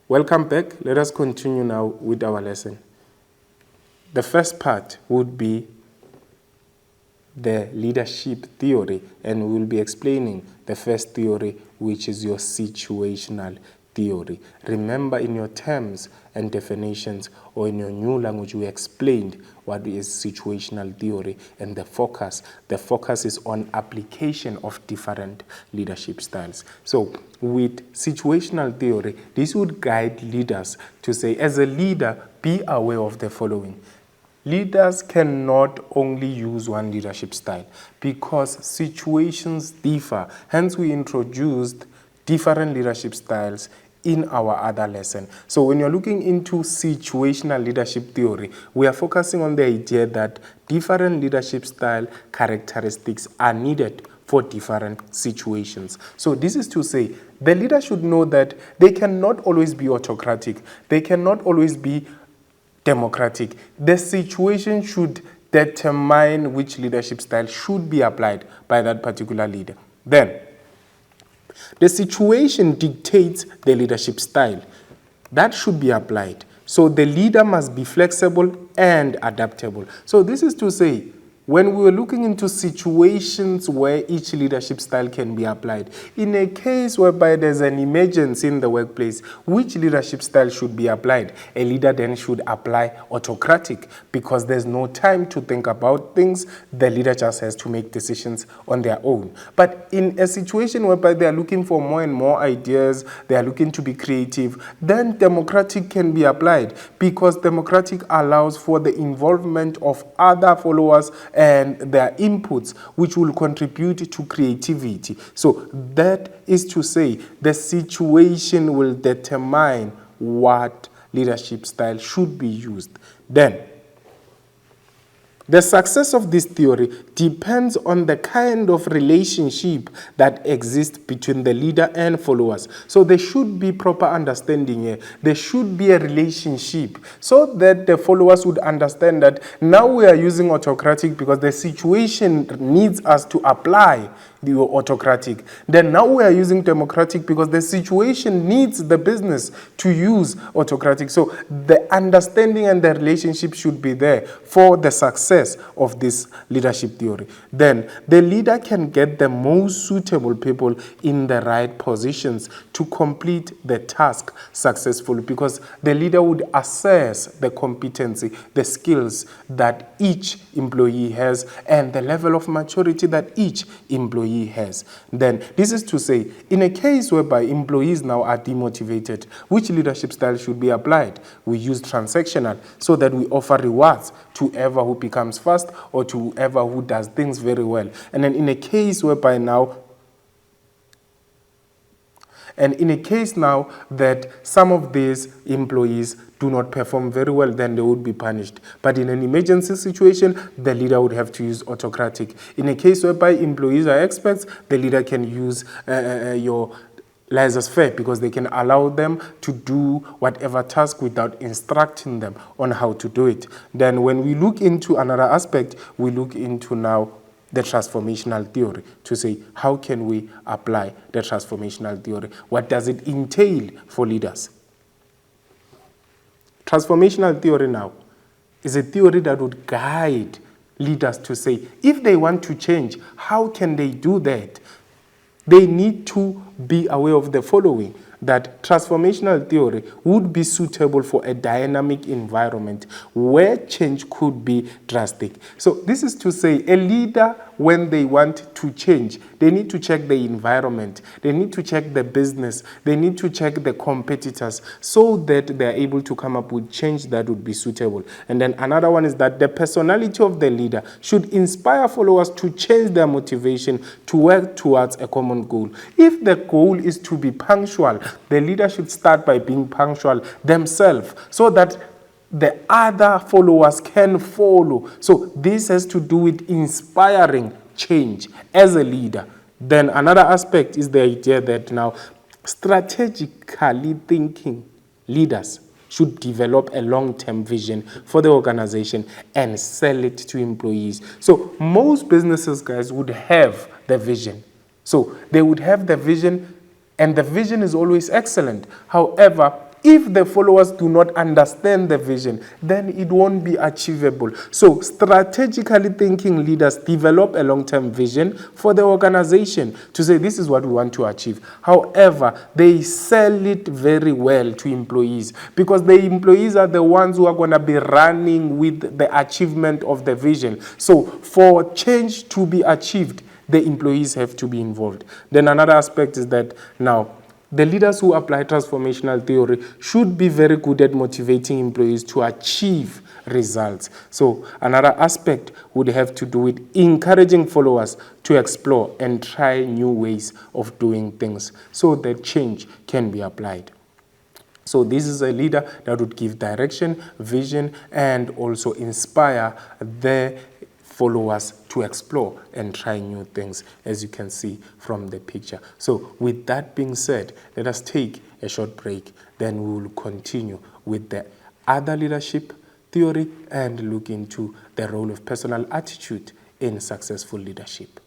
Welcome back. Let us continue now with our lesson. The first part would be the leadership theory, and we will be explaining the first theory, which is your situational theory. Remember, in your terms and definitions, or in your new language, we explained what is situational theory and the focus. The focus is on application of different leadership styles. So with situational theory, this would guide leaders to say, as a leader, be aware of the following. Leaders cannot only use one leadership style because situations differ. Hence, we introduced different leadership styles in our other lesson. So when you're looking into situational leadership theory, we are focusing on the idea that different leadership style characteristics are needed for different situations. So this is to say, the leader should know that they cannot always be autocratic. They cannot always be democratic. The situation should determine which leadership style should be applied by that particular leader. Then, the situation dictates the leadership style. That should be applied. So the leader must be flexible and adaptable. So this is to say, when we were looking into situations where each leadership style can be applied, in a case whereby there's an emergency in the workplace, which leadership style should be applied? A leader then should apply autocratic because there's no time to think about things. The leader just has to make decisions on their own. But in a situation whereby they are looking for more and more ideas, they are looking to be creative, then democratic can be applied because democratic allows for the involvement of other followers and their inputs, which will contribute to creativity. So that is to say, the situation will determine what leadership style should be used. Then, the success of this theory depends on the kind of relationship that exists between the leader and followers. So there should be proper understanding here. There should be a relationship so that the followers would understand that now we are using autocratic because the situation needs us to apply the autocratic. Then now we are using democratic because the situation needs the business to use autocratic. So the understanding and the relationship should be there for the success of this leadership theory. Then the leader can get the most suitable people in the right positions to complete the task successfully because the leader would assess the competency, the skills that each employee has and the level of maturity that each employee has. Then this is to say, in a case whereby employees now are demotivated, which leadership style should be applied? We use transactional so that we offer rewards to whoever who becomes fast or to whoever who does things very well. And then in a case whereby now that some of these employees do not perform very well, then they would be punished. But in an emergency situation, the leader would have to use autocratic. In a case whereby employees are experts, the leader can use your laissez-faire because they can allow them to do whatever task without instructing them on how to do it. Then when we look into another aspect, we look into now the transformational theory to say, how can we apply the transformational theory? What does it entail for leaders? Transformational theory now is a theory that would guide leaders to say, if they want to change, how can they do that? They need to be aware of the following, that transformational theory would be suitable for a dynamic environment where change could be drastic. So this is to say, a leader, when they want to change, they need to check the environment, they need to check the business, they need to check the competitors so that they are able to come up with change that would be suitable. And then another one is that the personality of the leader should inspire followers to change their motivation to work towards a common goal. If the goal is to be punctual, the leader should start by being punctual themselves so that the other followers can follow. So this has to do with inspiring change as a leader. Then another aspect is the idea that now strategically thinking leaders should develop a long-term vision for the organization and sell it to employees. So most businesses, guys, would have the vision. So they would have the vision, and the vision is always excellent. However, if the followers do not understand the vision, then it won't be achievable. So strategically thinking leaders develop a long-term vision for the organization to say this is what we want to achieve. However, they sell it very well to employees, because the employees are the ones who are going to be running with the achievement of the vision. So for change to be achieved, the employees have to be involved. Then another aspect is that now the leaders who apply transformational theory should be very good at motivating employees to achieve results. So another aspect would have to do with encouraging followers to explore and try new ways of doing things so that change can be applied. So this is a leader that would give direction, vision, and also inspire their followers to explore and try new things, as you can see from the picture. So with that being said, let us take a short break. Then we will continue with the other leadership theory and look into the role of personal attitude in successful leadership.